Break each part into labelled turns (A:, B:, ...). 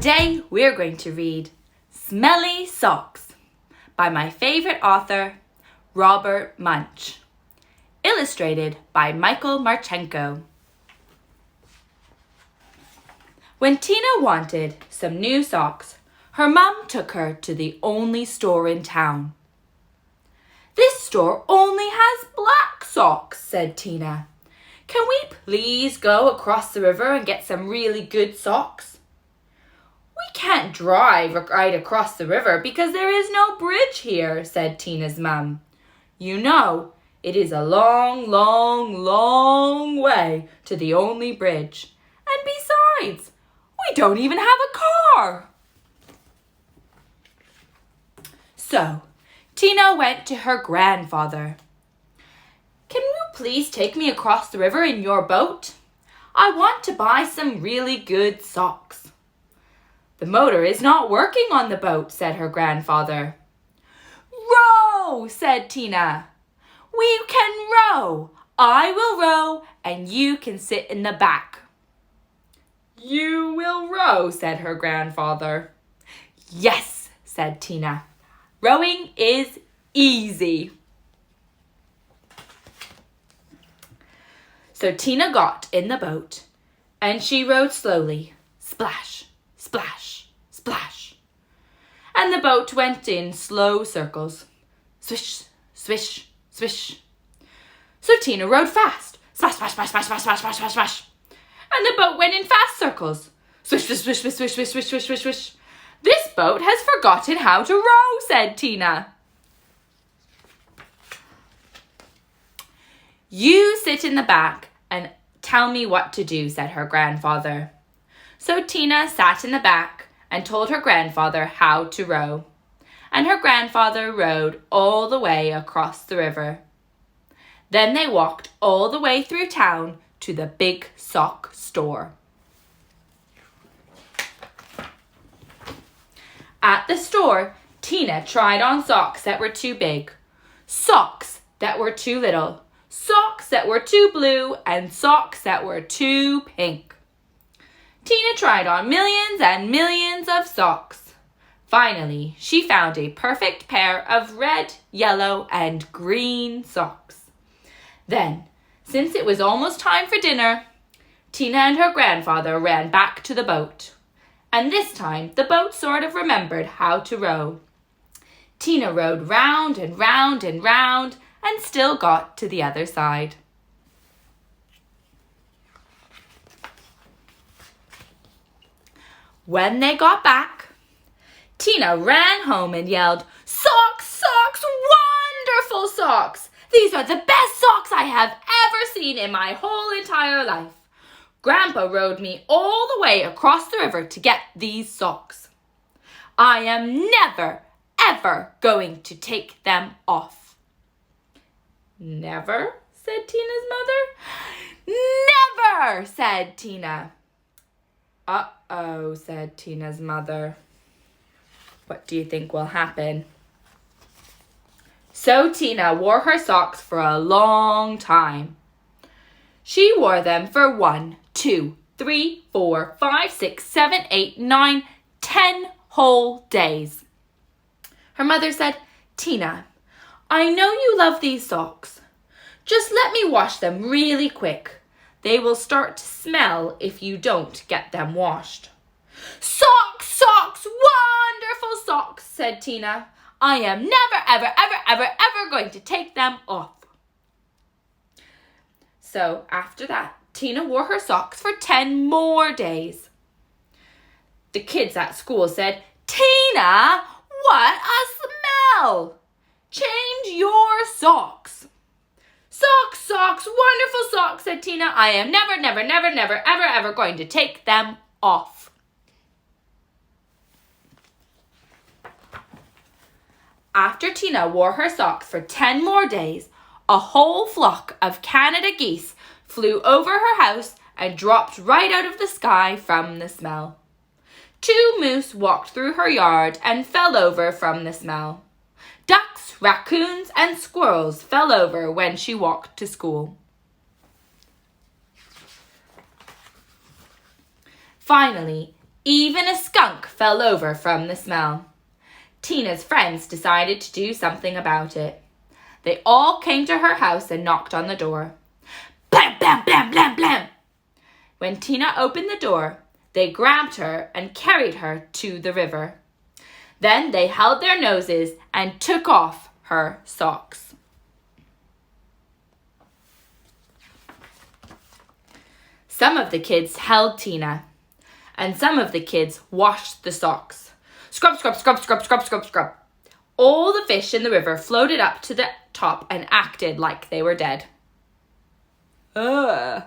A: Today we're going to read Smelly Socks by my favorite author, Robert Munsch. Illustrated by Michael Marchenko. When Tina wanted some new socks, her mum took her to the only store in town. "This store only has black socks," said Tina. "Can we please go across the river and get some really good socks?" "We can't drive right across the river because there is no bridge here," said Tina's mum. "You know, it is a long, long, long way to the only bridge. And besides, we don't even have a car." So, Tina went to her grandfather. "Can you please take me across the river in your boat? I want to buy some really good socks." "The motor is not working on the boat," said her grandfather. "Row," said Tina. "We can row. I will row and you can sit in the back." "You will row," said her grandfather. "Yes," said Tina. "Rowing is easy." So Tina got in the boat and she rowed slowly. Splash, splash, splash. And the boat went in slow circles. Swish, swish, swish. So Tina rowed fast. Splash, splash, splash, splash, splash, splash, splash, splash, splash. And the boat went in fast circles. Swish, swish, swish, swish, swish, swish, swish, swish, swish, swish. "This boat has forgotten how to row," said Tina. "You sit in the back and tell me what to do," said her grandfather. So Tina sat in the back and told her grandfather how to row. And her grandfather rowed all the way across the river. Then they walked all the way through town to the big sock store. At the store, Tina tried on socks that were too big, socks that were too little, socks that were too blue, and socks that were too pink. Tina tried on millions and millions of socks. Finally, she found a perfect pair of red, yellow, and green socks. Then, since it was almost time for dinner, Tina and her grandfather ran back to the boat. And this time, the boat sort of remembered how to row. Tina rowed round and round and round and still got to the other side. When they got back, Tina ran home and yelled, "Socks, socks, wonderful socks! These are the best socks I have ever seen in my whole entire life. Grandpa rowed me all the way across the river to get these socks. I am never, ever going to take them off." "Never?" said Tina's mother. "Never!" said Tina. "Uh-oh," said Tina's mother. "What do you think will happen?" So Tina wore her socks for a long time. She wore them for 1, 2, 3, 4, 5, 6, 7, 8, 9, 10 whole days. Her mother said, "Tina, I know you love these socks. Just let me wash them really quick. They will start to smell if you don't get them washed." "Socks, socks, wonderful socks," said Tina. "I am never, ever, ever, ever, ever going to take them off." So after that, Tina wore her socks for 10 more days. The kids at school said, "Tina, what a smell! Change your socks." "Socks, socks, wonderful socks," said Tina. "I am never, never, never, never, ever, ever going to take them off." After Tina wore her socks for 10 more days, a whole flock of Canada geese flew over her house and dropped right out of the sky from the smell. 2 moose walked through her yard and fell over from the smell. Ducks, raccoons, and squirrels fell over when she walked to school. Finally, Even a skunk fell over from the smell. Tina's friends decided to do something about it. They all came to her house and knocked on the door. Blam, blam, blam, blam, blam. When Tina opened the door, they grabbed her and carried her to the river. Then they held their noses and took off her socks. Some of the kids held Tina, and some of the kids washed the socks. Scrub, scrub, scrub, scrub, scrub, scrub, scrub. All the fish in the river floated up to the top and acted like they were dead. Ugh.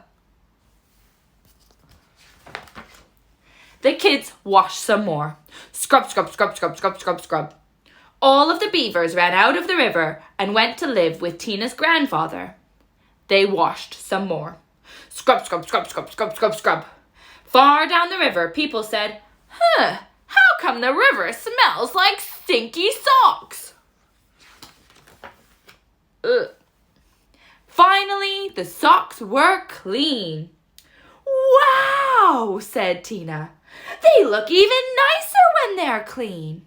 A: The kids washed some more. Scrub, scrub, scrub, scrub, scrub, scrub, scrub. All of the beavers ran out of the river and went to live with Tina's grandfather. They washed some more. Scrub, scrub, scrub, scrub, scrub, scrub, scrub. Far down the river, people said, how come the river smells like stinky socks? Ugh. Finally, the socks were clean. Wow, said Tina. They look even nicer when they're clean.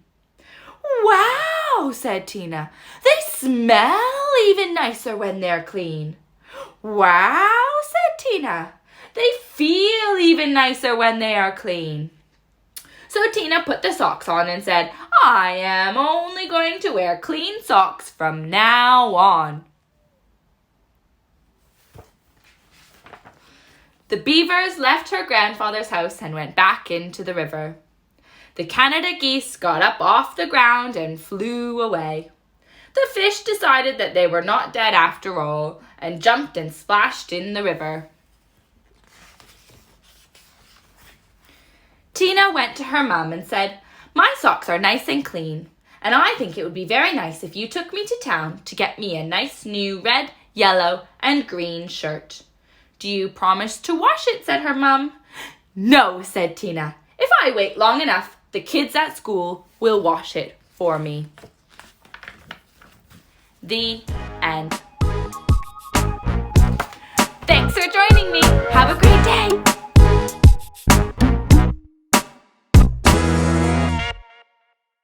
A: Wow, said Tina. They smell even nicer when they're clean. Wow, said Tina. They feel even nicer when they are clean. So Tina put the socks on and said, I am only going to wear clean socks from now on. The beavers left her grandfather's house and went back into the river. The Canada geese got up off the ground and flew away. The fish decided that they were not dead after all and jumped and splashed in the river. Tina went to her mum and said, My socks are nice and clean, and I think it would be very nice if you took me to town to get me a nice new red, yellow, and green shirt. Do you promise to wash it? Said her mum. No, said Tina. If I wait long enough, the kids at school will wash it for me. The end.